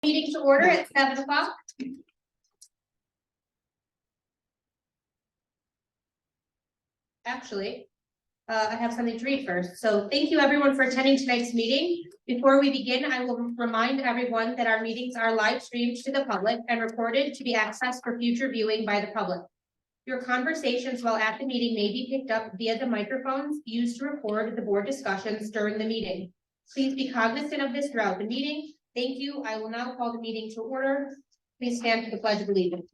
Meeting to order at 7 o'clock. Actually, I have something to read first. So thank you everyone for attending tonight's meeting. Before we begin, I will remind everyone that our meetings are live streamed to the public and recorded to be accessed for future viewing by the public. Your conversations while at the meeting may be picked up via the microphones used to record the board discussions during the meeting. Please be cognizant of this throughout the meeting. Thank you. I will now call the meeting to order. Please stand for the Pledge of Allegiance.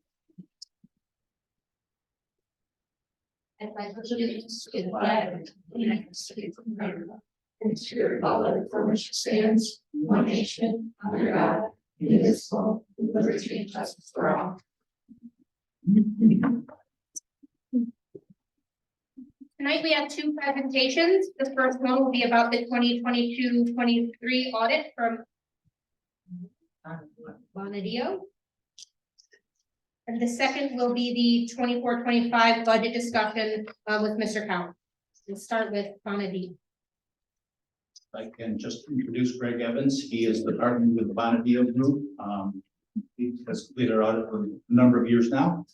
I pledge allegiance to the flag of the United States of America and to the republic for which it stands, one nation, under God, indivisible, with liberty and justice for all. Tonight we have two presentations. The first one will be about the 2022-23 audit from Bonadio. And the second will be the 24-25 budget discussion with Mr. Cowan. We'll start with Bonadio. I can just introduce Greg Evans. He is the partner with the Bonadio Group. He has completed our audit for a number of years now.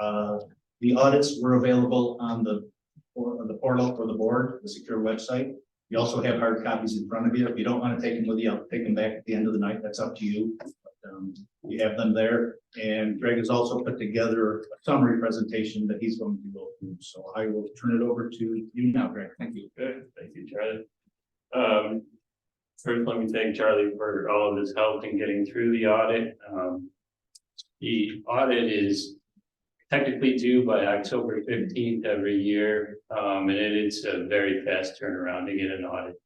The audits were available on the portal for the board, the secure website. You also have hard copies in front of you. If you don't want to take them with you, I'll take them back at the end of the night. That's up to you. But, you have them there. And Greg has also put together a summary presentation that he's going to go through. So I will turn it over to you now, Greg. Thank you. Good. Thank you, Charlie. First, let me thank Charlie for all of his help in getting through the audit. The audit is technically due by October 15th every year, and it's a very fast turnaround to get an audit.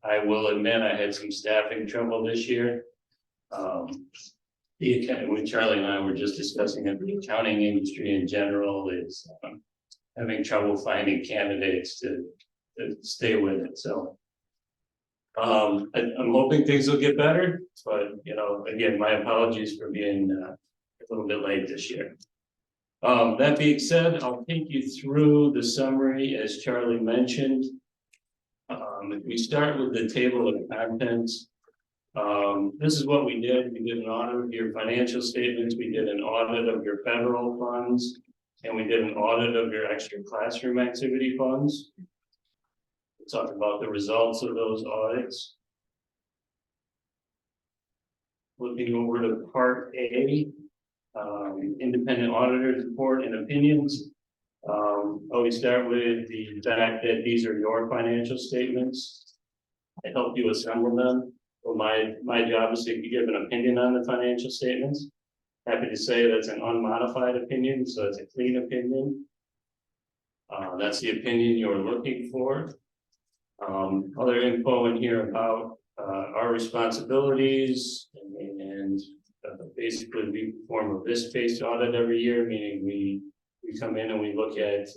I will admit I had some staffing trouble this year. When Charlie and I were just discussing it, the accounting industry in general is having trouble finding candidates to stay with it. So I'm hoping things will get better, but again, my apologies for being a little bit late this year. That being said, I'll take you through the summary as Charlie mentioned. If we start with the table of contents, this is what we did. We did an audit of your financial statements. We did an audit of your federal funds, and we did an audit of your extra classroom activity funds. We'll talk about the results of those audits. Looking over to Part A, independent auditors report and opinions. Always start with the fact that these are your financial statements. I helped you assemble them. Well, my job is to give an opinion on the financial statements. Happy to say that's an unmodified opinion, so it's a clean opinion. That's the opinion you're looking for. Other info in here about our responsibilities and basically we perform a risk-based audit every year, meaning we come in and we look at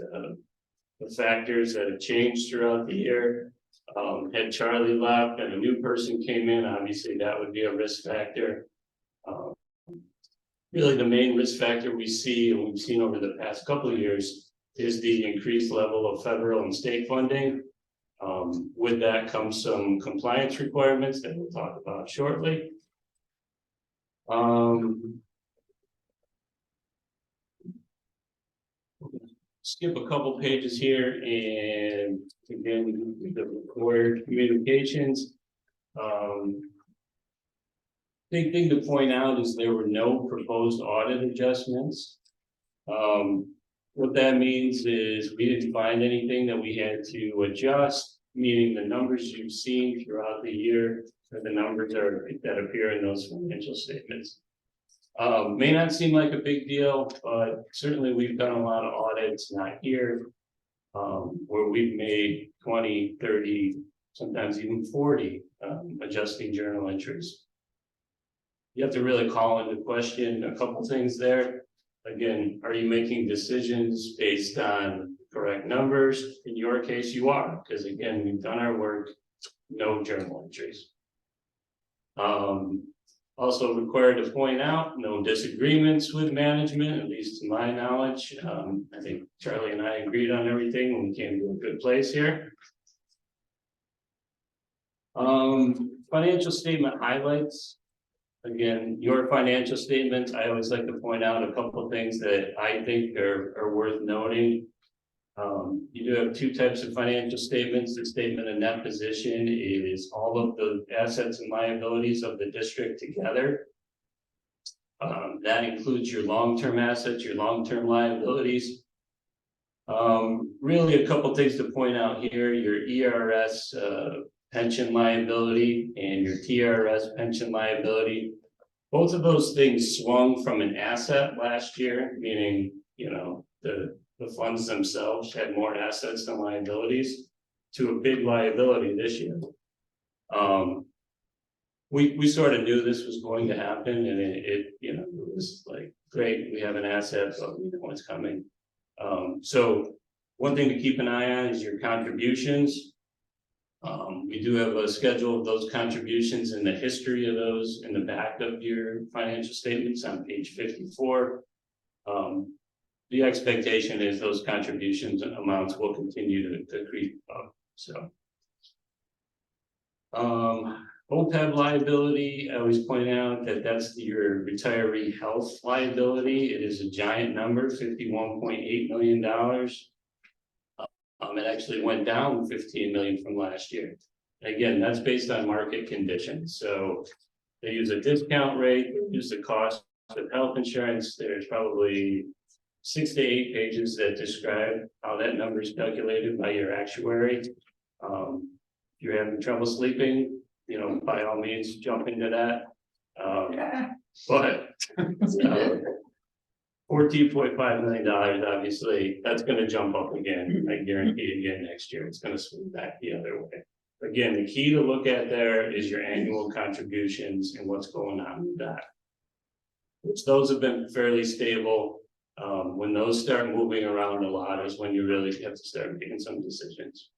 the factors that have changed throughout the year. Had Charlie left and a new person came in, obviously that would be a risk factor. Really the main risk factor we see and we've seen over the past couple of years is the increased level of federal and state funding. With that comes some compliance requirements that we'll talk about shortly. Skip a couple pages here and again the required communications. Big thing to point out is there were no proposed audit adjustments. What that means is we didn't find anything that we had to adjust, meaning the numbers you've seen throughout the year are the numbers that appear in those financial statements. May not seem like a big deal, but certainly we've done a lot of audits, not here, where we've made 20, 30, sometimes even 40 adjusting journal entries. You have to really call into question a couple things there. Again, are you making decisions based on correct numbers? In your case, you are, because again, we've done our work, no journal entries. Also required to point out, no disagreements with management, at least to my knowledge. I think Charlie and I agreed on everything when we came to a good place here. Financial statement highlights. again, your financial statements, I always like to point out a couple of things that I think are worth noting. You do have two types of financial statements. The statement of net position is all of the assets and liabilities of the district together. That includes your long-term assets, your long-term liabilities. Really a couple things to point out here, your ERS pension liability and your TRS pension liability. Both of those things swung from an asset last year, meaning, you know, the funds themselves had more assets than liabilities, to a big liability this year. We sort of knew this was going to happen, and it you know, it was like, great, we have an asset, but we know what's coming. So one thing to keep an eye on is your contributions. We do have a schedule of those contributions and the history of those in the back of your financial statements on page 54. The expectation is those contributions and amounts will continue to creep up, so. OPEB liability, I always point out that that's your retiree health liability. It is a giant number, $51.8 million. It actually went down 15 million from last year. Again, that's based on market conditions. So they use a discount rate, they use the cost of health insurance. There's probably 6 to 8 pages that describe how that number is calculated by your actuary. If you're having trouble sleeping, you know, by all means, jump into that. But $14.5 million, obviously, that's going to jump up again. I guarantee again next year, it's going to swing back the other way. Again, the key to look at there is your annual contributions and what's going on with that. Which those have been fairly stable. When those start moving around a lot is when you really have to start making some decisions.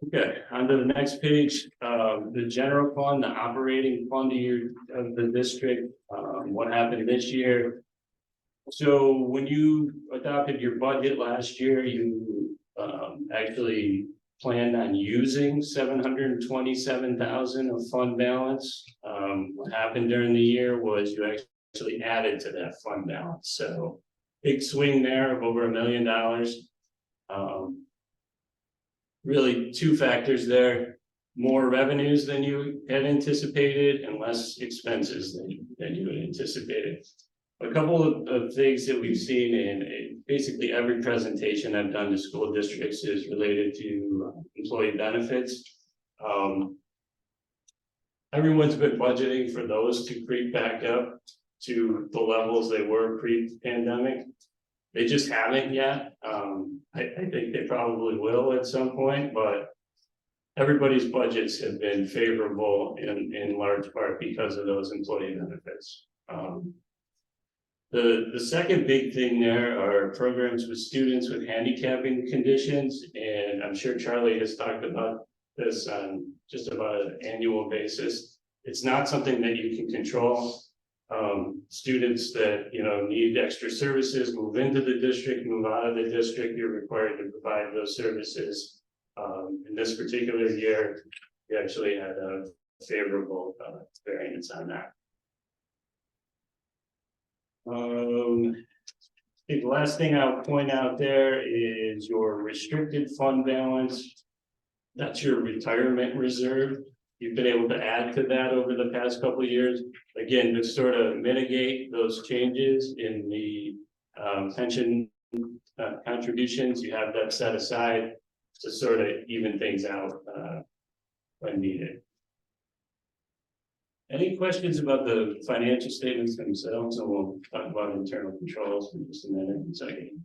Okay, on to the next page, the general fund, the operating fund of the district, what happened this year. So when you adopted your budget last year, you actually planned on using 727,000 of fund balance. What happened during the year was you actually added to that fund balance. So big swing there of over $1 million. Really two factors there, more revenues than you had anticipated and less expenses than you had anticipated. A couple of things that we've seen in basically every presentation I've done to school districts is related to employee benefits. Everyone's been budgeting for those to creep back up to the levels they were pre-pandemic. They just haven't yet. I think they probably will at some point, but everybody's budgets have been favorable in large part because of those employee benefits. The second big thing there are programs with students with handicapping conditions, and I'm sure Charlie has talked about this on just about an annual basis. It's not something that you can control. Students that, you know, need extra services, move into the district, move out of the district, you're required to provide those services. In this particular year, we actually had a favorable variance on that. I think the last thing I'll point out there is your restricted fund balance. That's your retirement reserve. You've been able to add to that over the past couple of years, again, to sort of mitigate those changes in the pension contributions. You have that set aside to sort of even things out when needed. Any questions about the financial statements themselves? And we'll talk about internal controls in just a minute and second.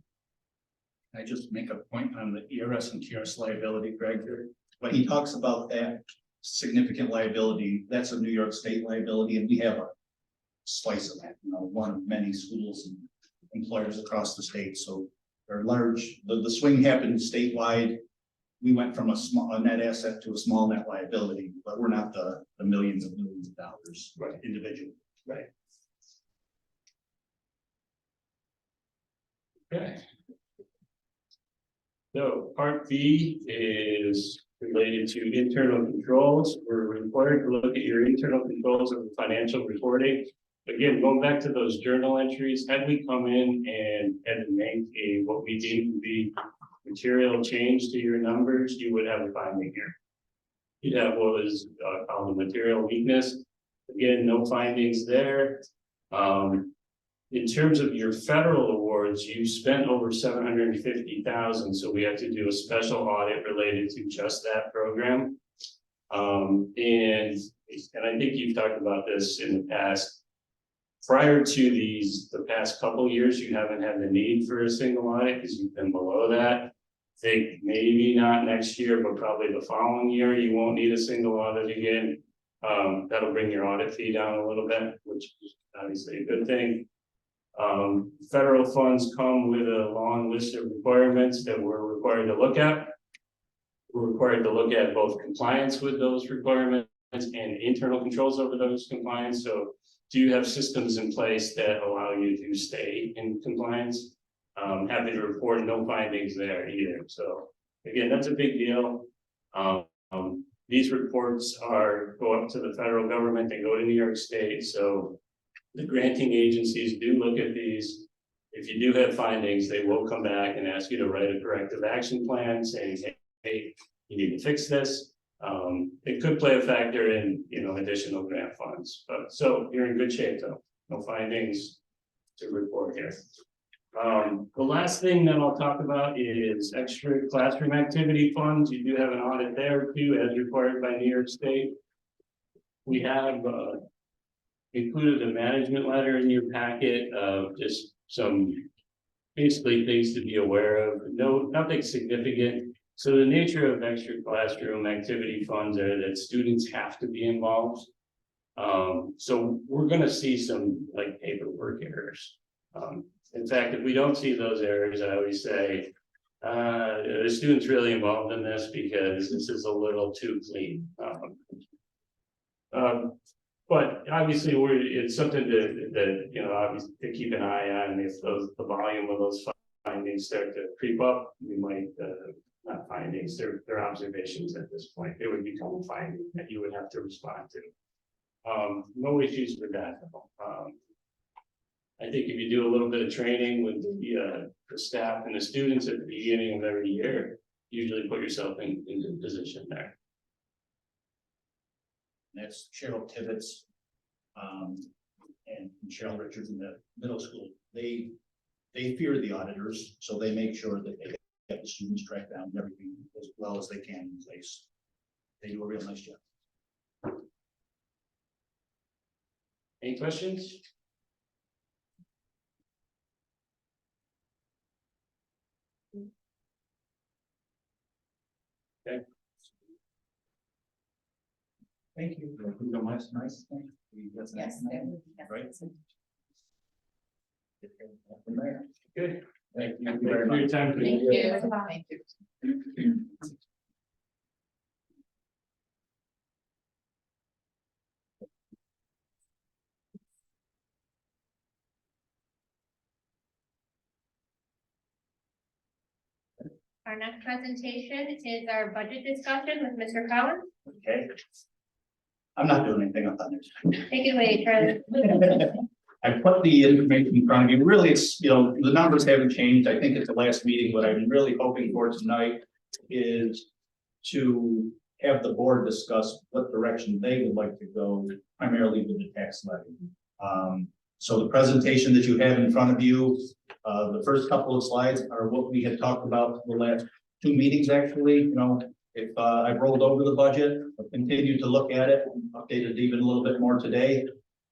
I just make a point on the ERS and TRS liability, Greg. When he talks about that significant liability, that's a New York State liability, and we have a slice of that, you know, one of many schools and employers across the state. So they're large. The swing happened statewide. We went from a net asset to a small net liability, but we're not the millions of dollars, right, individually. Right. Okay. So part B is related to internal controls. We're required to look at your internal controls of financial reporting. Again, going back to those journal entries, had we come in and had to make what we deem to be material change to your numbers, you would have a finding here. You'd have what was called a material weakness. Again, no findings there. In terms of your federal awards, you spent over $750,000, so we have to do a special audit related to just that program. And I think you've talked about this in the past. Prior to the past couple years, you haven't had the need for a single audit because you've been below that. I think maybe not next year, but probably the following year, you won't need a single audit again. That'll bring your audit fee down a little bit, which is obviously a good thing. Federal funds come with a long list of requirements that we're required to look at. We're required to look at both compliance with those requirements and internal controls over those compliance. So do you have systems in place that allow you to stay in compliance? Happy to report no findings there either. So again, that's a big deal. These reports go up to the federal government, they go to New York State. So the granting agencies do look at these. If you do have findings, they will come back and ask you to write a corrective action plan saying, hey, you need to fix this. It could play a factor in, additional grant funds, but so you're in good shape though. No findings to report here. The last thing that I'll talk about is extra classroom activity funds. You do have an audit there too, as required by New York State. We have included a management letter in your packet of just some basically things to be aware of. Nothing significant. So the nature of extra classroom activity funds are that students have to be involved. So we're going to see some like paperwork errors. In fact, if we don't see those errors, I always say the student's really involved in this because this is a little too clean. But obviously, it's something obviously to keep an eye on. If the volume of those findings start to creep up, we might not findings, they're observations at this point. They would become a finding that you would have to respond to. No issues with that. I think if you do a little bit of training with the staff and the students at the beginning of every year, usually put yourself in a good position there. That's Cheryl Tibbetts and Cheryl Richards in the middle school. They fear the auditors, so they make sure that they get the students tracked down and everything as well as they can in place. They do a real nice job. Any questions? Okay. Thank you. Nice. Yes. Right. Good. Thank you Thank very you for much. your time. Thank you. Thank you. Our next presentation is our budget discussion with Mr. Collins. Okay. I'm not doing anything on this. Take it away, Charlie. I put the information in front of you. Really, it's, the numbers haven't changed. I think it's the last meeting. What I'm really hoping for tonight is to have the board discuss what direction they would like to go, primarily with the tax levy. So the presentation that you have in front of you, the first couple of slides are what we had talked about the last two meetings, actually. If I've rolled over the budget, I've continued to look at it, updated even a little bit more today.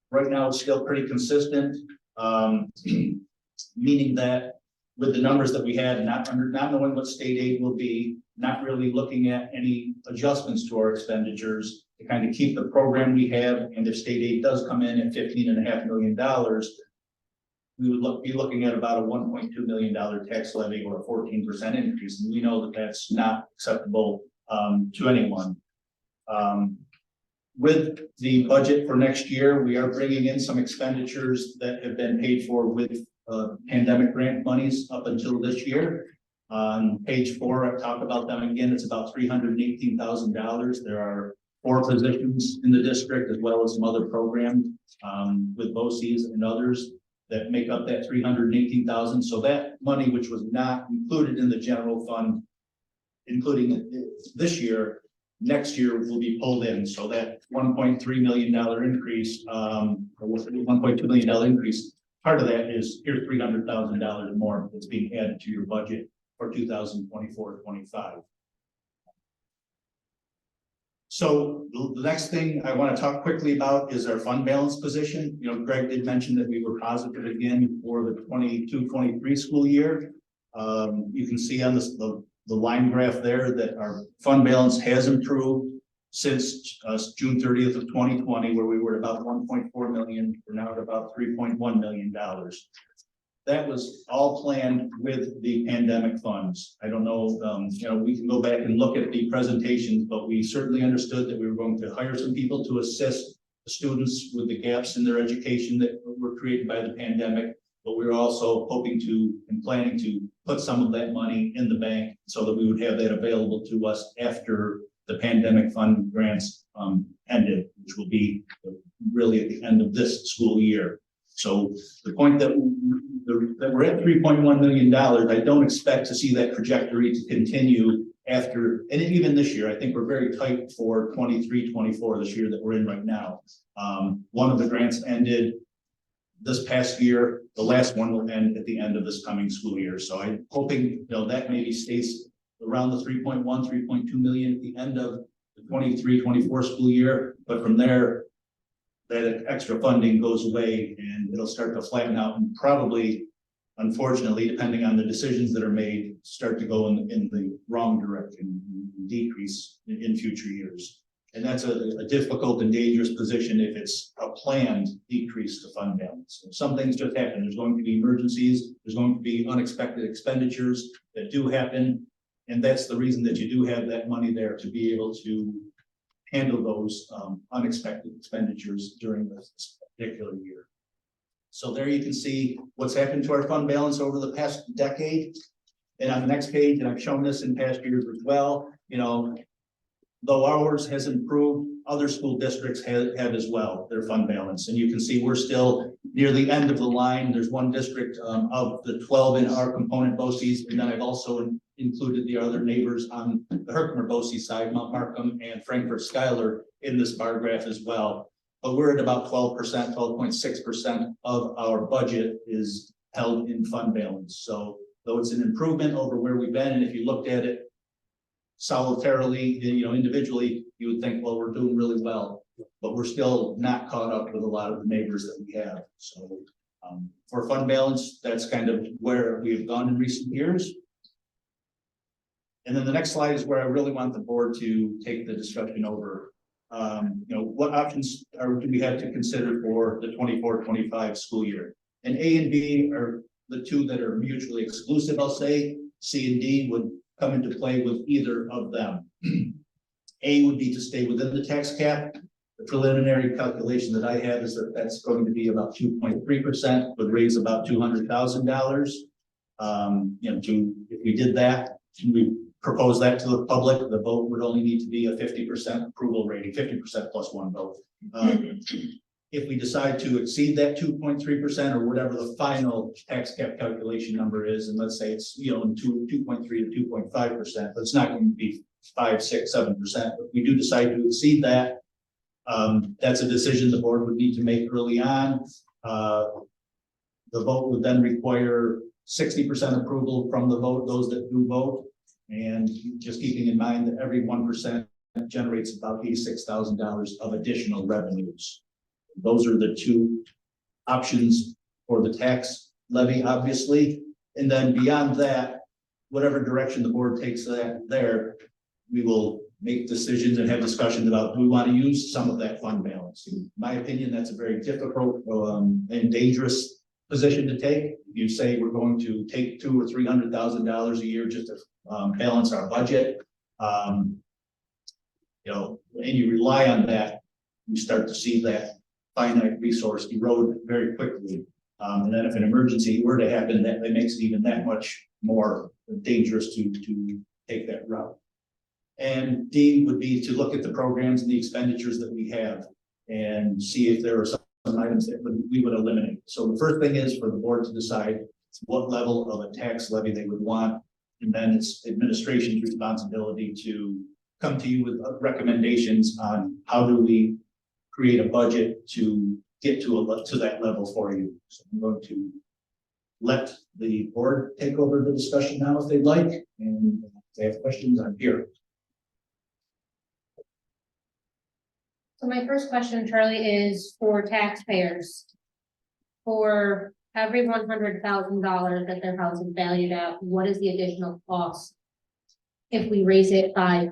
Right now, it's still pretty consistent, meaning that with the numbers that we had, not knowing what state aid will be, not really looking at any adjustments to our expenditures to kind of keep the program we have. And if state aid does come in at $15.5 million, we would be looking at about a $1.2 million tax levy or a 14% increase. And we know that that's not acceptable to anyone. With the budget for next year, we are bringing in some expenditures that have been paid for with pandemic grant monies up until this year. On page 4, I've talked about them again. It's about $318,000. There are 4 positions in the district, as well as some other programs with BOCES and others that make up that $318,000. So that money, which was not included in the general fund, including this year, next year will be pulled in. So that $1.3 million increase, or $1.2 million increase, part of that is here's $300,000 more that's being added to your budget for 2024-25. So the next thing I want to talk quickly about is our fund balance position. You know, Greg did mention that we were positive again for the 22-23 school year. You can see on this, the line graph there that our fund balance has improved since June 30th of 2020, where we were at about 1.4 million. We're now at about $3.1 million. That was all planned with the pandemic funds. I don't know, you know, we can go back and look at the presentations, but we certainly understood that we were going to hire some people to assist the students with the gaps in their education that were created by the pandemic. But we were also hoping to and planning to put some of that money in the bank so that we would have that available to us after the pandemic fund grants ended, which will be really at the end of this school year. So the point that we're at $3.1 million, I don't expect to see that trajectory to continue after, and even this year. I think we're very tight for 23-24 this year that we're in right now. One of the grants ended this past year. The last one will end at the end of this coming school year. So I'm hoping, you know, that maybe stays around the 3.1, 3.2 million at the end of the 23-24 school year. But from there, that extra funding goes away and it'll start to flatten out and probably, unfortunately, depending on the decisions that are made, start to go in the wrong direction, decrease in future years. And that's a difficult and dangerous position if it's a planned decrease to fund balance. Some things just happen. There's going to be emergencies. There's going to be unexpected expenditures that do happen. And that's the reason that you do have that money there, to be able to handle those unexpected expenditures during this particular year. So there you can see what's happened to our fund balance over the past decade. And on the next page, and I've shown this in past years as well, you know, though ours has improved, other school districts have as well, their fund balance. And you can see we're still near the end of the line. There's one district of the 12 in our component BOCES, and then I've also included the other neighbors on the Herkimer BOCE side, Mount Markham and Frankfurt Schuyler, in this bar graph as well. But we're at about 12%, 12.6% of our budget is held in fund balance. So though it's an improvement over where we've been, and if you looked at it solitarily, you know, individually, you would think, well, we're doing really well, but we're still not caught up with a lot of the neighbors that we have. So for fund balance, that's kind of where we have gone in recent years. And then the next slide is where I really want the board to take the discussion over. You know, what options do we have to consider for the 24-25 school year? And A and B are the two that are mutually exclusive, I'll say. C and D would come into play with either of them. A would be to stay within the tax cap. The preliminary calculation that I have is that that's going to be about 2.3%, would raise about $200,000. You know, if we did that, we propose that to the public, the vote would only need to be a 50% approval rating, 50% plus one vote. If we decide to exceed that 2.3% or whatever the final tax cap calculation number is, and let's say it's, you know, 2.3 to 2.5%, but it's not going to be 5, 6, 7%. If we do decide to exceed that, that's a decision the board would need to make early on. The vote would then require 60% approval from the vote, those that do vote. And just keeping in mind that every 1% generates about $86,000 of additional revenues. Those are the two options for the tax levy, obviously. And then beyond that, whatever direction the board takes that there, we will make decisions and have discussions about, do we want to use some of that fund balance? In my opinion, that's a very difficult and dangerous position to take. You say we're going to take $200,000 or $300,000 a year just to balance our budget, you know, and you rely on that, you start to see that finite resource erode very quickly. And then if an emergency were to happen, that makes it even that much more dangerous to take that route. And D would be to look at the programs and the expenditures that we have and see if there are some items that we would eliminate. So the first thing is for the board to decide what level of a tax levy they would want. And then it's administration's responsibility to come to you with recommendations on how do we create a budget to get to that level for you. So I'm going to let the board take over the discussion now if they'd like, and if they have questions, I'm here. So my first question, Charlie, is for taxpayers. For every $100,000 that their house is valued at, what is the additional cost? If we raise it by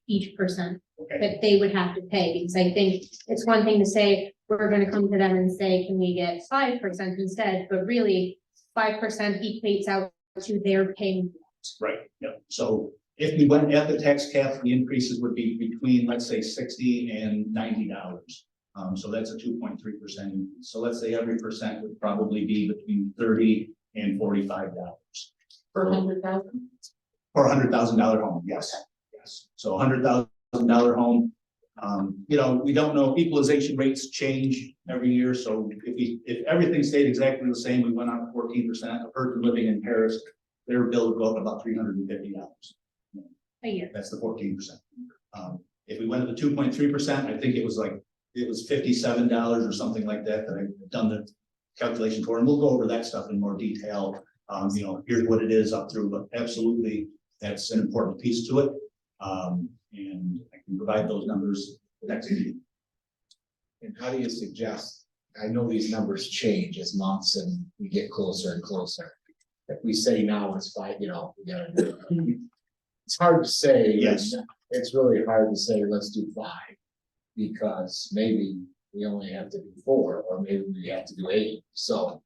each percent Okay. that they would have to pay, because I think it's one thing to say, we're gonna come to them and say, can we get 5% instead? But really, 5% equates out to their paying. Right, yeah. So if we went at the tax cap, the increases would be between, let's say, $60 and $90. So that's a 2.3% increase. So let's say every percent would probably be between $30 and $45 For 100,000? for a $100,000 home. Yes, yes. So $100,000 home. You know, we don't know, equalization rates change every year. So if everything stayed exactly the same, we went on 14%. A person living in Paris, their bill would go up about $350. A year. That's the 14%. If we went to the 2.3%, I think it was $57 or something like that I've done the calculation for, and we'll go over that stuff in more detail. You know, here's what it is up through, but absolutely, that's an important piece to it. And I can provide those numbers next meeting. And how do you suggest, I know these numbers change as months and we get closer and closer. If we say now it's 5, you know, we gotta do it. It's hard to say. Yes. It's really hard to say, let's do 5. Because maybe we only have to do 4, or maybe we have to do 8. So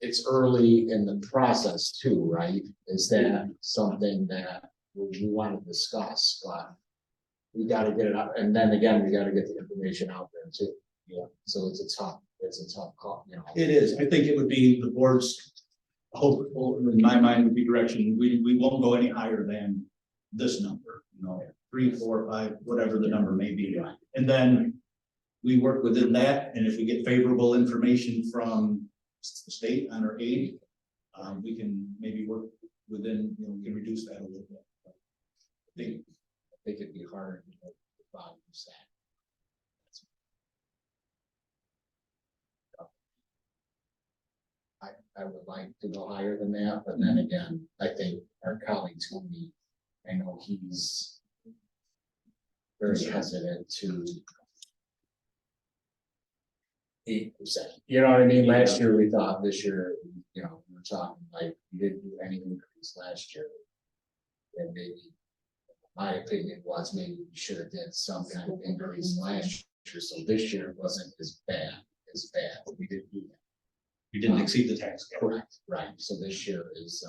it's early in the process too, right? Is that something that we want to discuss? But we got to get it out, and then again, we got to get the information out there too. Yeah. So it's a tough call, you know. It is. I think it would be the board's hope, in my mind, would be direction. We won't go any higher than this number, you know, 3, 4, 5, whatever the number may be. And then we work within that. And if we get favorable information from the state on our aid, we can maybe work within, you know, we can reduce that a little bit. I think it'd be hard to go 5%. I would like to go higher than that, but then again, I think our colleague Tony, I know he's very hesitant to 8%. You know what I mean? Last year we thought, this year, you know, we were talking like we didn't do any increase last year. And maybe, my opinion was maybe we should have did some kind of increase last year, so this year wasn't as bad. We didn't do that. We didn't exceed the tax cap. Correct, right, so this year is,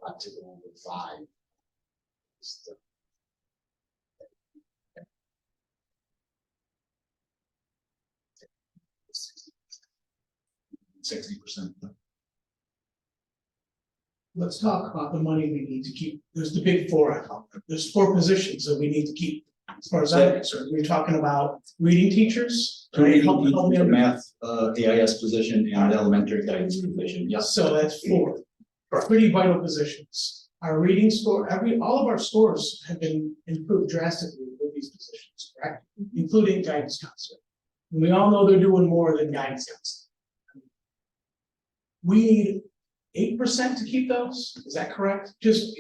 not to go over 5. It's the- 60%. Let's talk about the money we need to keep. There's the big 4 I call them. There's 4 positions that we need to keep. As far as I'm concerned, we're talking about reading teachers. right? Help me understand. Math, AIS position and elementary guidance position. Yes. So that's 4 pretty vital positions. Our reading score, all of our scores have been improved drastically with these positions, correct? Including guidance counselor. And we all know they're doing more than guidance counselor. We need 8% to keep those, is that correct? Just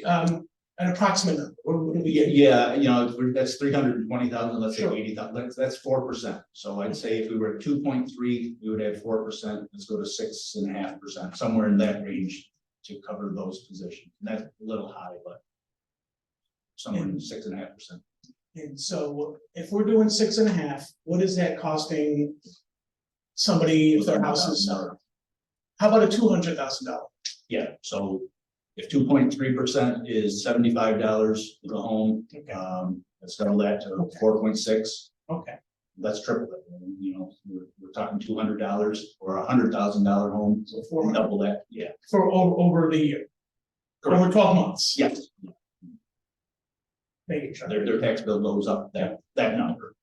an approximate number, what do we get? Yeah, you know, that's 320,000, let's say Sure. 80,000, that's 4%. So I'd say if we were at 2.3, we would have 4%, let's go to 6.5%, somewhere in that range to cover those positions. And that's a little high, but somewhere in 6.5%. And so if we're doing 6.5, what is that costing somebody if their house is, how about a $200,000? Yeah, so if 2.3% is $75 for the home, let's double that to 4.6. Okay, That's triple it, you know, we're talking $200 for $100,000 home, So 400 double that, yeah. for over the year, over 12 months. Yes, Making sure. their tax bill goes up that number.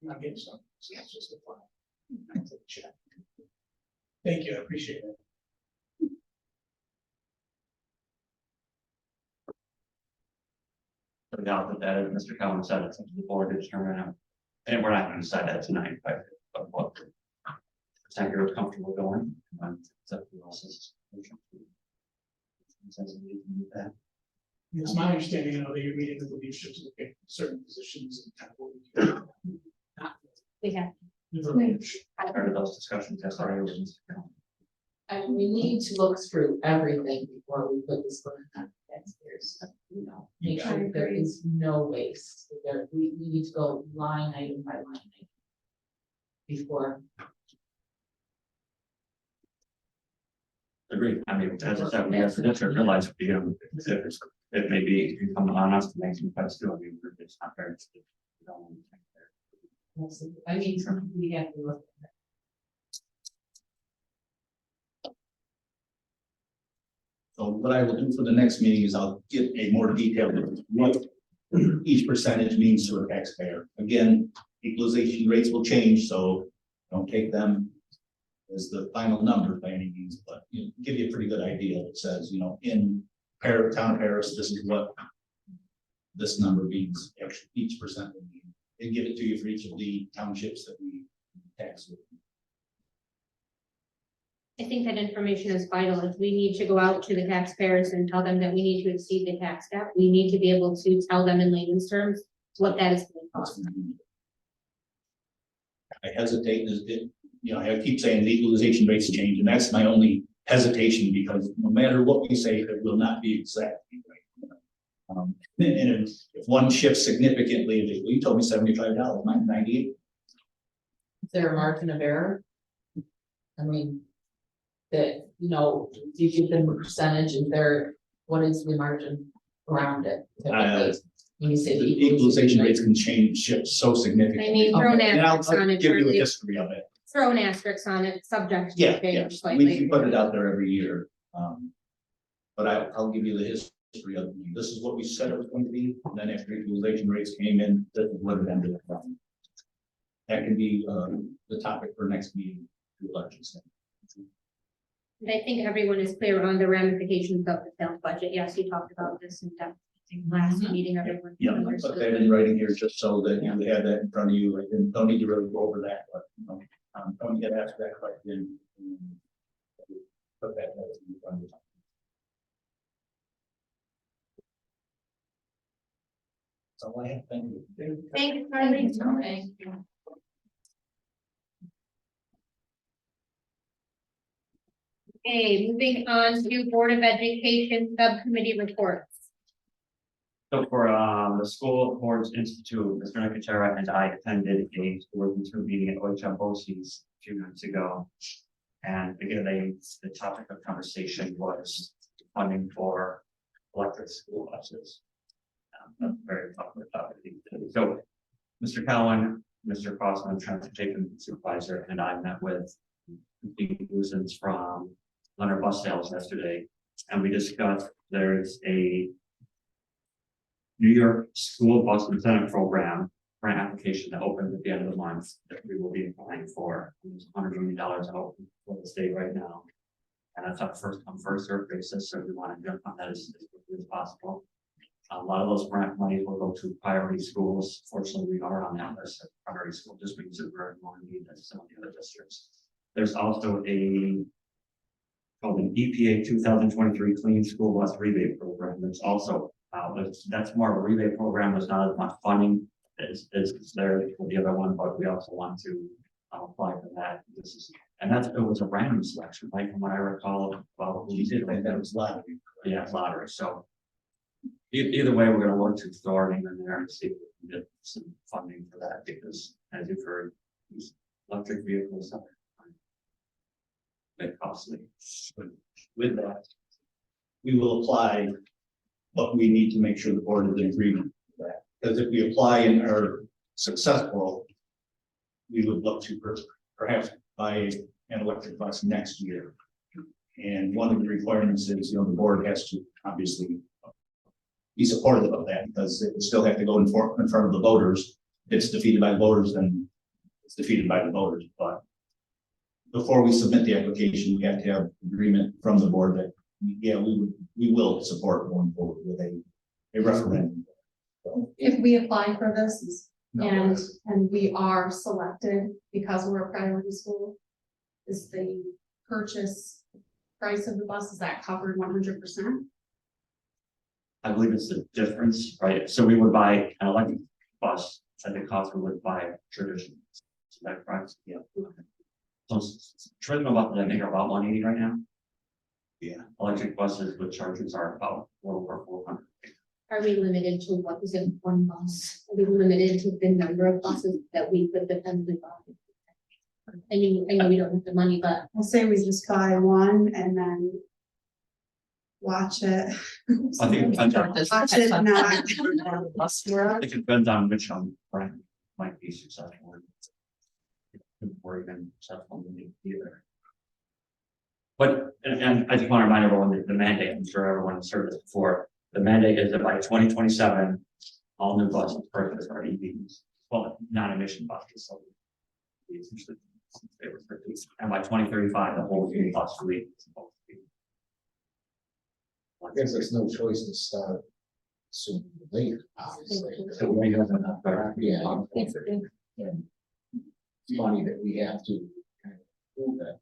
Not getting some, so that's just a fine. Check. Thank you, I appreciate it. So now that as Mr. Cowan said, it's up to the board to determine, and we're not gonna decide that tonight, but what percent you're comfortable going, it's up to you else's motion. It's my understanding, you know, that you're meeting with the leadership to look at certain positions and kind of what we can. We have. Part of those discussions, that's already with Mr. Cowan. And we need to look through everything before we put this burden on taxpayers, you know, make sure there is no waste. There, we need to go line item by line item. Before, Agreed. I mean, as I said, we have to just realize, you know, it may be incumbent on us to make some cuts too. I mean, it's not fair. I mean, something we have to look at. So what I will do for the next meeting is I'll get a more detailed look at what each percentage means to a taxpayer. Again, equalization rates will change, so don't take them as the final number by any means, but give you a pretty good idea that says, you know, in town of Paris, this is what this number means, actually, each percent will mean. They give it to you for each of the townships that we tax with. I think that information is vital. If we need to go out to the taxpayers and tell them that we need to exceed the tax cap, we need to be able to tell them in layman's terms what that is going to cost. I hesitate, you know, I keep saying the equalization rates change, and that's my only hesitation, because no matter what we say, it will not be exactly right. And if one shifts significantly, if you told me $75, mine 98. Is there a margin of error? I mean, that, you know, do you give them a percentage and there, what is the margin around it? Typically, when you say The equalization rates can change, shift so significantly. I mean, throw an And I'll asterisk on it, give you a Charlie. history of it. Throw an asterisk on it, subject Yeah, to yeah, change slightly. we put it out there every year. But I'll give you the history of it. This is what we said it was going to be, and then after equalization rates came in, that is what it ended up being. That can be the topic for next meeting, to elections. And I think everyone is clear on the ramifications of the sales budget. Yes, you talked about this in depth in last meeting, everyone. Yeah, I put that in writing here just so that you have that in front of you. I don't need to really go over that, but you know, don't get asked that question. Put that in front of you. That's all I have. Thank you. Thank you, Charlie. Thank you. Okay, moving on to Board of Education Subcommittee reports. So for the School Boards Institute, Mr. Nicotera and I attended a working through meeting at OHM-BOCES a few months ago. And again, the topic of conversation was funding for electric school buses. That's a very popular topic these days. So Mr. Cowan, Mr. Crossman, Transportation Supervisor, and I met with the nuisance from Leonard Bus Sales yesterday, and we discussed there's a New York School Bus Incentive Program grant application that opens at the end of the month that we will be applying for. There's $100 million out for the state right now, and that's on first come first served basis. So we want to jump on that as quickly as possible. A lot of those grant money will go to priority schools. Fortunately, we are on that list of priority school districts that we're more in need than some of the other districts. There's also a called an EPA 2023 Clean School Bus Rebate Program that's also out. That's more of a rebate program. There's not as much funding as there for the other one, but we also want to apply for that. It was a random selection, right? From what I recall, well, we did That was lottery. yeah, lottery. So either way, we're going to look to starting in there and see if we can get some funding for that, because as you've heard, these electric vehicles are a bit costly. But with that, we will apply, but we need to make sure the board is in agreement with that. Because if we apply and are successful, we would look to perhaps buy an electric bus next year. And one of the requirements is, the board has to obviously be supportive of that, because it would still have to go in front of the voters. If it's defeated by the voters, then it's defeated by the voters, but before we submit the application, we have to have agreement from the board that, yeah, we will support going forward with a referendum. If we apply for this No. and we are selected because we're a priority school, is the purchase price of the bus, is that covered 100%? I believe it's the difference, right? So we would buy an electric bus at the cost we would buy a traditional. Is that correct? Yeah. So traditional buses, I think, are about 180 right now. Yeah. Electric buses with chargers are about a little over 400. Are we limited to what is in one bus? Are we limited to the number of buses that we could potentially buy? I know we don't have the money, but I'll say we just buy one and then watch it. I think it depends on, Watch it not. I think it depends on which brand might be successful. Or even successful either. But, and I just want to remind everyone that the mandate, I'm sure everyone has heard this before, the mandate is that by 2027, all new buses purchased are EVs, well, non-emission buses, so. And by 2035, the whole EV bus fleet is supposed to be. I guess there's no choice to start sooner than later, obviously. So we have enough better. Yeah. And it's funny that we have to kind of prove that,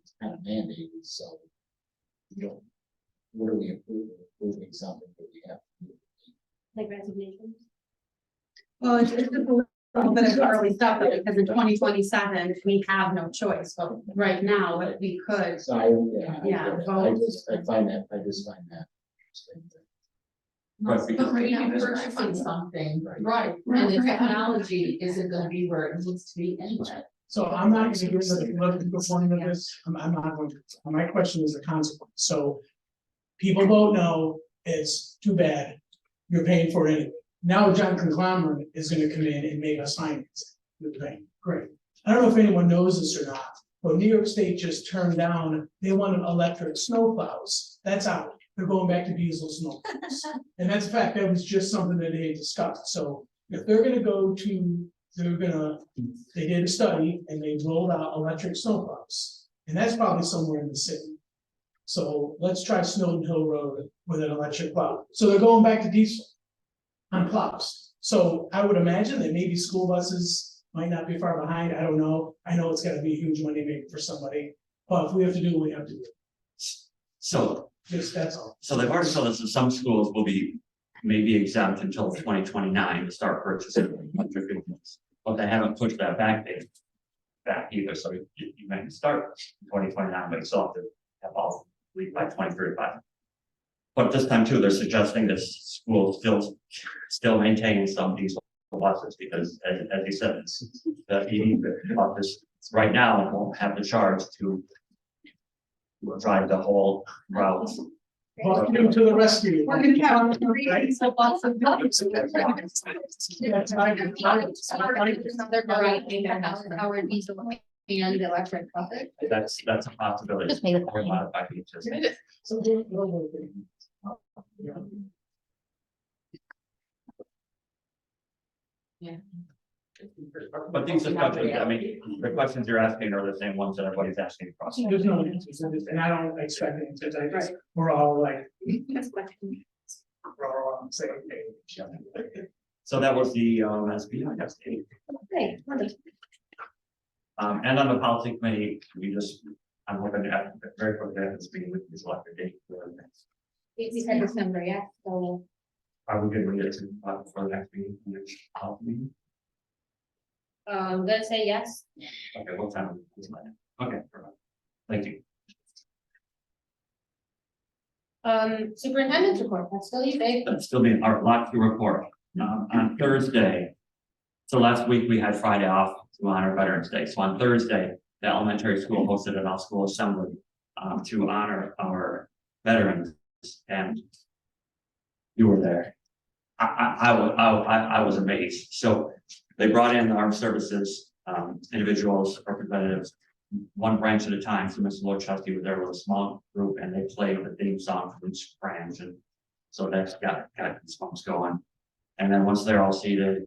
it's kind of mandated, so. You know, what are we approving? Approving something that we have to do. like resignations. Well, it's just a little bit of early stuff, though, because in 2027, we have no choice, but right now, we could. So Yeah, I find that interesting. Right, because- But right now, we're purchasing something, right, and the technology isn't gonna be where it needs to be anyway. So I'm not going to give the political point of this, I'm not going to, my question is the consequence, so. People vote no, it's too bad, you're paying for it anyway. Now John Conglomerate is gonna come in and make us finance it. Great. I don't know if anyone knows this or not, but New York State just turned down, they wanted electric snow plows, that's out. They're going back to diesel snow plows. And that's a fact, that was just something that they had discussed, so if they're gonna go to, they did a study and they rolled out electric snow plows. And that's probably somewhere in the city. So let's try Snowden Hill Road with an electric plow. So they're going back to diesel on plows. So I would imagine that maybe school buses might not be far behind. I don't know. I know it's gotta be a huge money maker for somebody, but if we have to do what we have to do. So, That's all. so they've already told us that some schools will be maybe exempt until 2029 to start purchasing electric vehicles. But they haven't pushed that back either, so you might start in 2029, but you still have to have all by 2035. But this time too, they're suggesting that schools still maintain some diesel buses because as you said, it's the EV buses right now won't have the charge to drive the whole route. Welcome to the rescue. We're gonna have three diesel buses. They're going to power diesel and electric buses. That's a possibility. Just make it- Or modify features. But these discussions, I mean, the questions you're asking are the same ones that everybody's asking across. There's no answers, and I don't expect answers, I just, we're all like, we're all on the same page. So that was the SB, I guess. Okay, wonderful. And on the policy committee, I'm hoping to have very quickly have this meeting with this elected date. We said December, yeah, so Are we good with it for the next meeting? Policy meeting? I'm gonna say yes. Okay, what time? Okay, perfect. Thank you. Superintendent's report, that's still you, babe. That's still being our lot to report on Thursday. So last week we had Friday off to honor Veterans Day. So on Thursday, the elementary school hosted an all-school assembly to honor our veterans, and you were there. I was amazed. So they brought in the armed services, individuals, representatives, one branch at a time. So Mr. Lorchowski was there with a small group and they played the theme song from each branch. And so that's got goosebumps going. And then once they're all seated,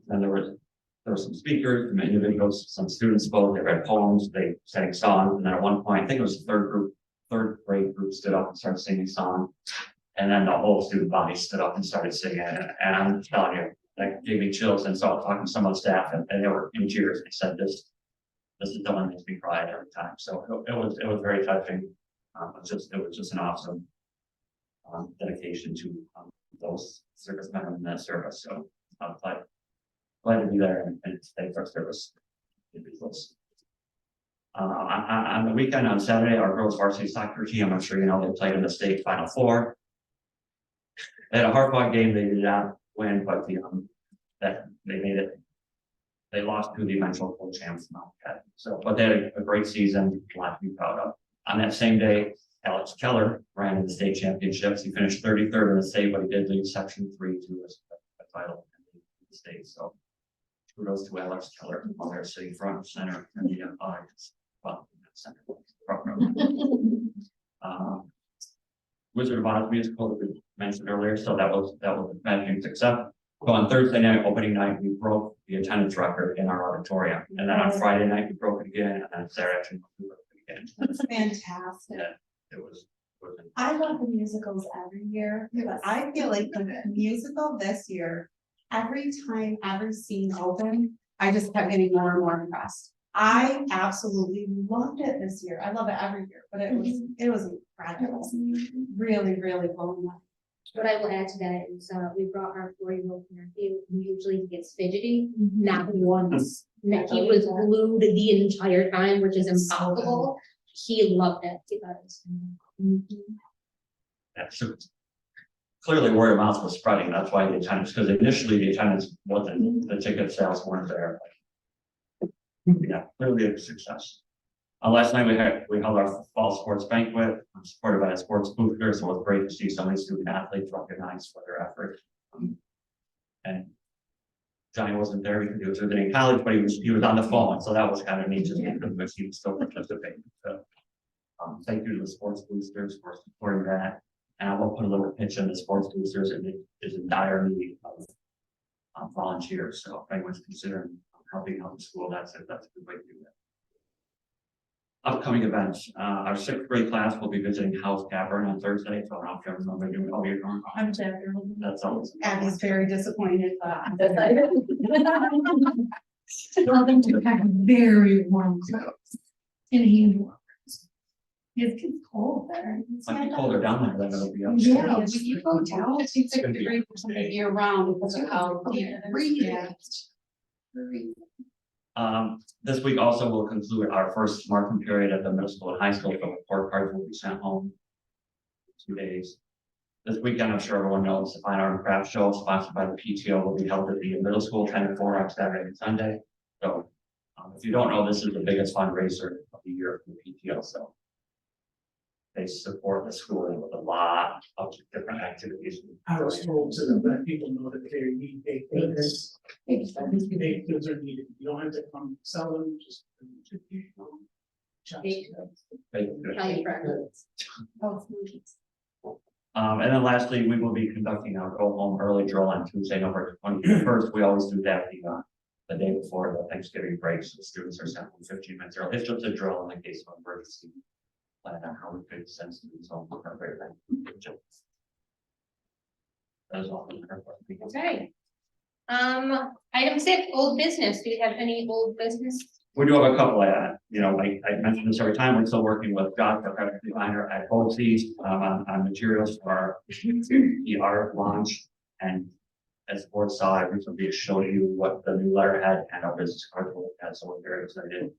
then there were some speakers, some individuals, some students spoke, they read poems, they sang songs. And then at one point, I think it was the third grade group stood up and started singing songs. And then the whole student body stood up and started singing, and I'm telling you, that gave me chills. And so I was talking to some of the staff, and they were in tears. They said, "This is the one that makes me cry every time." So it was very touching. It was just an awesome dedication to those servicemen in that service. So I'm glad to be there and thank our service individuals. On the weekend on Saturday, our girls varsity soccer team, I'm sure you know, they played in the state Final Four. They had a hard-fought game. They did not win, but that they made it. They lost to the eventual co-champs. So, but they had a great season, a lot to be proud of. On that same day, Alex Keller ran in the state championships. He finished 33rd in the state, but he did lead Section 3 to a title in the state. So, kudos to Alex Keller on there sitting front and center in the audience. Well, center, front row. Wizard of Oz musical that we mentioned earlier, so that was a managing success. So on Thursday night, opening night, we broke the attendance record in our auditorium, and then on Friday night we broke it again, and then Saturday afternoon we broke it again. That's fantastic. Yeah, it was. I love the musicals every year, but I feel like the musical this year, every time every scene opened, I just kept getting more and more impressed. I absolutely loved it this year. I love it every year, but it was incredible. Really, really blown away. What I will add to that is, we brought our 4-year-old nephew, who usually gets fidgety, not once. He was glued the entire time, which is impossible. He loved it. He thought it was Yeah, so clearly word of mouth was spreading. That's why the attendance, because initially the attendance wasn't, the ticket sales weren't there. Yeah, clearly a success. Last night we held our fall sports banquet, supported by a sports booster, so it was great to see so many student athletes recognized for their effort. And Johnny wasn't there because he was visiting college, but he was on the phone, so that was kind of neat, just because he was still participating. So thank you to the sports boosters for supporting that. And I will put a little pitch in the sports boosters, and it is in dire need of volunteers. So if anyone's considering helping out the school, that's a good way to do that. Upcoming events, our 6th grade class will be visiting House Cavern on Thursday, so I don't know if you remember doing all your own. I'm Debbie. That's always. Abby's very disappointed, but I'm excited. Tell them to pack very warm clothes and hand warmers. It's cold there. Might be colder down there than it'll be up. Yeah, when you go down, it's 6 degrees year round because of how This week also will conclude our first marking period at the middle school and high school, so report cards will be sent home. 2 days. This weekend, I'm sure everyone knows, the Fine Art and Craft Show sponsored by the PTO will be held at the middle school 10 to 4 on Saturday and Sunday. So if you don't know, this is the biggest fundraiser of the year for the PTO. So they support the school with a lot of different activities. I was told to let people know that they need baked goods. Baked goods are needed. You don't have to come sell them, just. And then lastly, we will be conducting our go home early drill on Tuesday, November 21st. We always do that the day before the Thanksgiving break, so the students are sent home 15 minutes early. It's just a drill in the case of emergency. Plan on how we could send students home for our very that is all. Okay. Item 6, old business. Do we have any old business? We do have a couple, I mention this every time, we're still working with Josh, our graphic designer at BOE, on materials for our ER launch. And as the board saw, I recently showed you what the new letterhead and our business card will have, so we're very excited.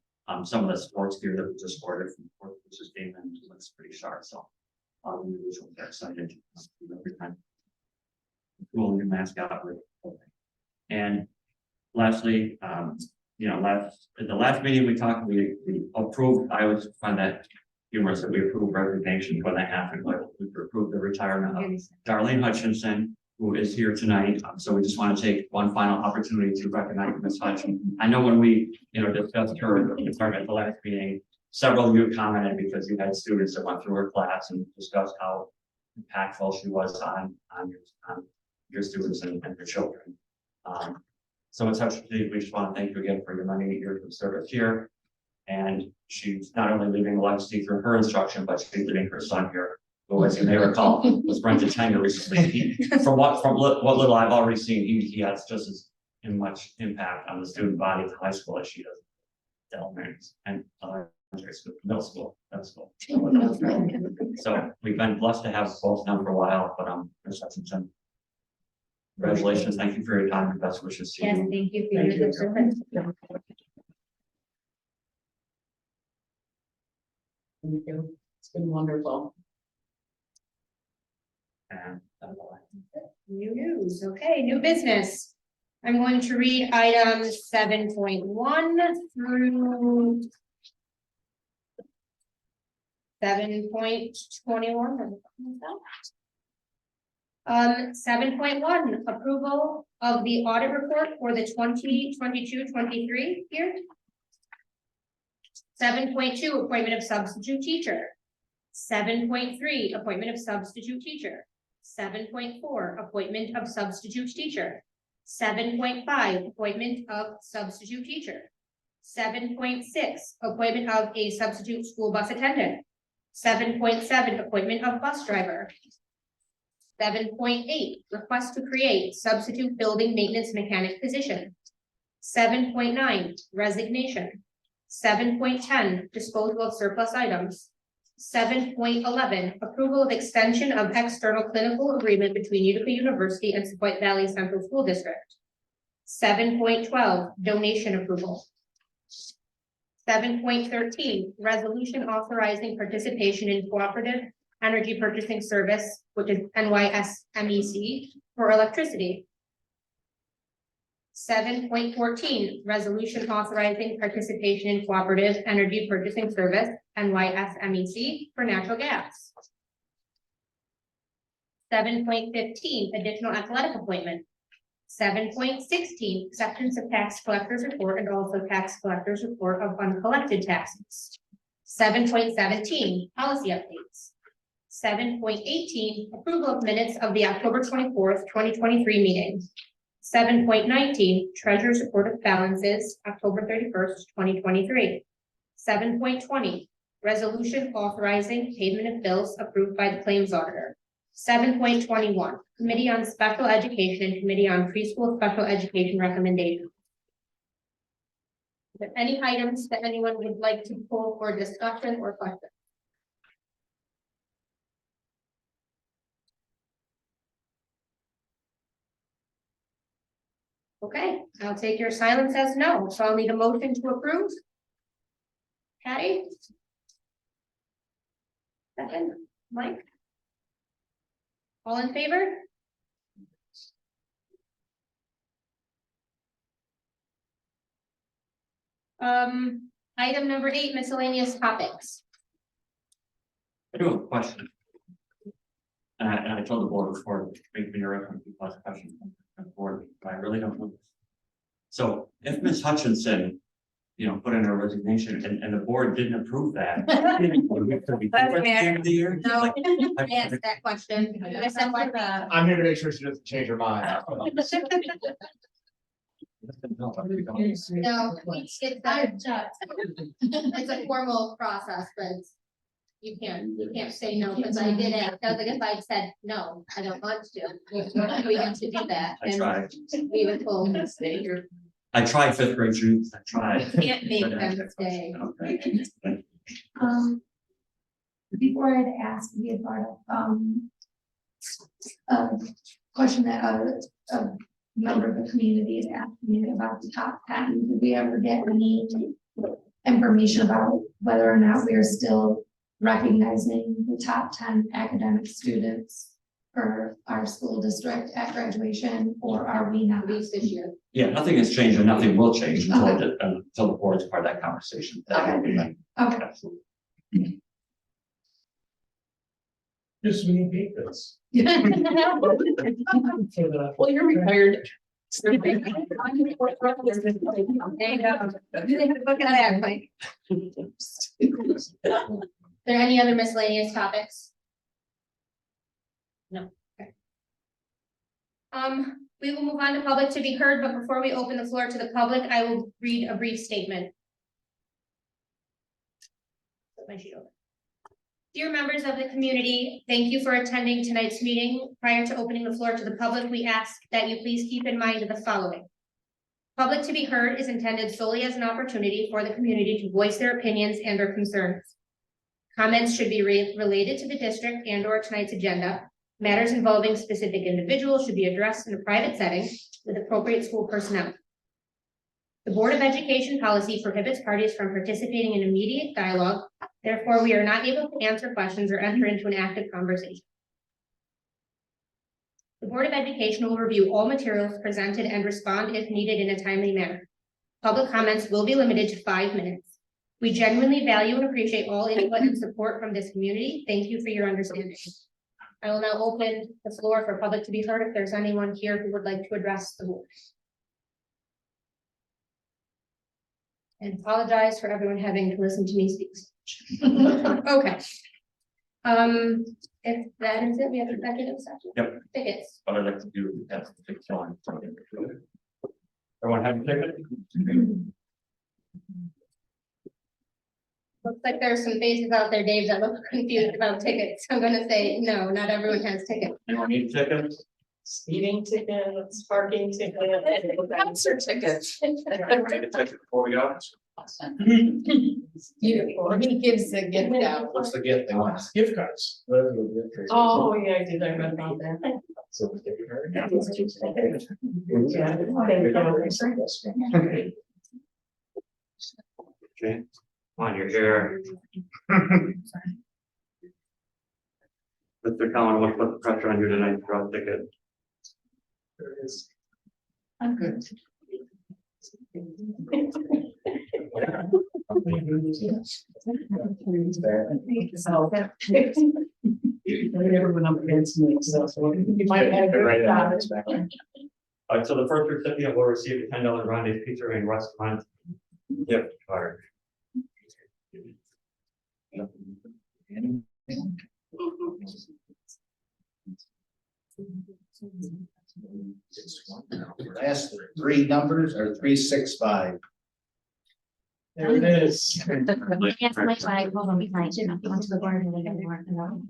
Some of the sports gear that we just ordered from the fourth versus game and looks pretty sharp, so individuals are excited every time. Cool new mascot with. And lastly, at the last meeting we talked, we approved, I always find that humorous that we approved resignations when they happen, but we approved the retirement of Darlene Hutchinson who is here tonight. So we just want to take one final opportunity to recognize Ms. Hutch. I know when we, discussed her department at the last meeting, several of you commented because you had students that went through her class and discussed how impactful she was on your students and your children. So Ms. Hutch, we just want to thank you again for your many years of service here. And she's not only leaving a legacy through her instruction, but she's leaving her son here, who, as you may recall, was Brent's tenure recently. From what little I've already seen, he has just as much impact on the student body at the high school as she does at elementary and elementary school, middle school. So we've been blessed to have both now for a while, but Ms. Hutchinson, congratulations, thank you for your time and best wishes to Yes, you. thank you for your service. Thank you. It's been wonderful. And New news, okay, new business. I'm going to read items 7.1 through 7.21. 7.1, approval of the audit report for the 2022-23 year. 7.2, appointment of substitute teacher. 7.3, appointment of substitute teacher. 7.4, appointment of substitute teacher. 7.5, appointment of substitute teacher. 7.6, appointment of a substitute school bus attendant. 7.7, appointment of bus driver. 7.8, request to create substitute building maintenance mechanic position. 7.9, resignation. 7.10, disposal of surplus items. 7.11, approval of extension of external clinical agreement between Utica University and Sauquoit Valley Central School District. 7.12, donation approval. 7.13, resolution authorizing participation in cooperative energy purchasing service, which is NYSMEC, for electricity. 7.14, resolution authorizing participation in cooperative energy purchasing service, NYSMEC, for natural gas. 7.15, additional athletic appointment. 7.16, acceptance of tax collector's report and also tax collector's report of uncollected taxes. 7.17, policy updates. 7.18, approval of minutes of the October 24th, 2023 meeting. 7.19, treasurer's report of balances, October 31st, 2023. 7.20, resolution authorizing payment of bills approved by the claims auditor. 7.21, committee on special education and committee on preschool special education recommendations. Are there any items that anyone would like to pull for discussion or question? Okay, I'll take your silence as no, so I'll need a motion to approve. Patty? Second, Mike? All in favor? Item number 8, miscellaneous topics. I do have a question. And I told the board before, make me a reference to last question from the board, but I really don't know. So if Ms. Hutchinson, put in her resignation and the board didn't approve that. Could we do that at the end of the year? No, Like, I asked that question. I said what that. I'm here to make sure she doesn't change her mind. No, it's a formal process, but you can't say no, because I did ask. I was like, if I said no, I don't want to, we have to do that. I tried. We were told to stay here. I tried 5th grade students, I tried. Can't make them stay. Okay. Before I'd ask, we had brought up, a question that a member of the community had asked me about the top 10. Did we ever get any information about whether or not we are still recognizing the top 10 academic students for our school district at graduation, or are we not? At least this year. Yeah, nothing has changed and nothing will change until the board is part of that conversation. Okay. Okay. Absolutely. Just we need papers. Well, you're retired. There you go. Look at that, Mike. Are there any other miscellaneous topics? No. Okay. We will move on to public to be heard, but before we open the floor to the public, I will read a brief statement. Put my sheet over. Dear members of the community, thank you for attending tonight's meeting. Prior to opening the floor to the public, we ask that you please keep in mind the following. Public to be heard is intended solely as an opportunity for the community to voice their opinions and their concerns. Comments should be related to the district and or tonight's agenda. Matters involving specific individuals should be addressed in a private setting with appropriate school personnel. The Board of Education policy prohibits parties from participating in immediate dialogue. Therefore, we are not able to answer questions or enter into an active conversation. The Board of Education will review all materials presented and respond if needed in a timely manner. Public comments will be limited to 5 minutes. We genuinely value and appreciate all input and support from this community. Thank you for your understanding. I will now open the floor for public to be heard if there's anyone here who would like to address the board. And apologize for everyone having to listen to me speak. Okay. If that is it, we have executive session. Yep. Tickets. What I'd like to do is that's the fixed one. Everyone have a ticket? Looks like there's some faces out there, Dave, that look confused about tickets. I'm gonna say, no, not everyone has tickets. Anyone need tickets? Speeding tickets, parking tickets, concert tickets. Take a ticket before we go. He gives the gift out. What's the gift they want? Gift cards. Oh, yeah, I did, I read about that. So we give her. Okay. Come on, you're here. Mr. Cullen, what put the pressure on you tonight to draw a ticket? I'm good. Never went up against me, so you might have. So the first recipient will receive a $10 Ronde's Pizza and Restaurant gift card. Last 3 numbers are 365. There it is. Yes, my flag, hold on, we might, you know, go to the board and we can work it out.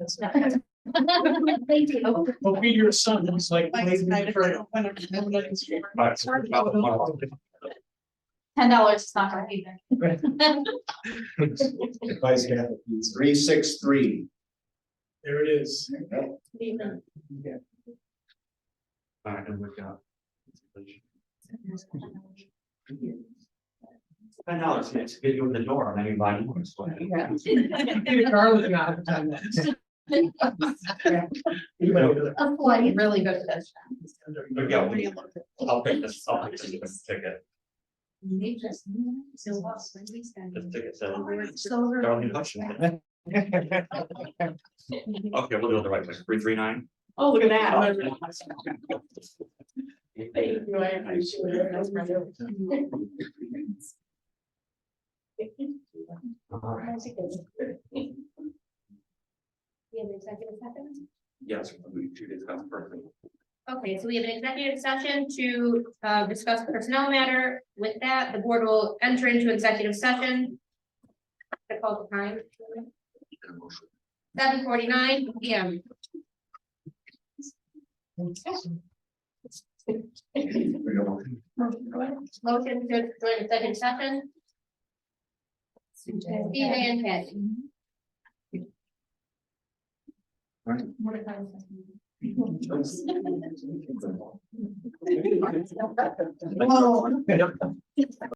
Thank you. Well, be your son, he's like. $10 is not gonna be there. Advice you have to use. 363. There it is. All right, and we've got. $10 to get you in the door and then you buy more. Peter Carlin got it done that. I'm like really good at this. But yeah, I'll pick this ticket. This ticket says. Darlene Hutchinson. Okay, we'll do it the right way. 339. Oh, look at that. Thank you, I appreciate it. All right. We have an executive session. Yes, we should discuss personally. Okay, so we have an executive session to discuss personnel matter. With that, the board will enter into executive session. I call the time. 7:49 p.m. Motion to join executive session. Steve and Ted. Oh.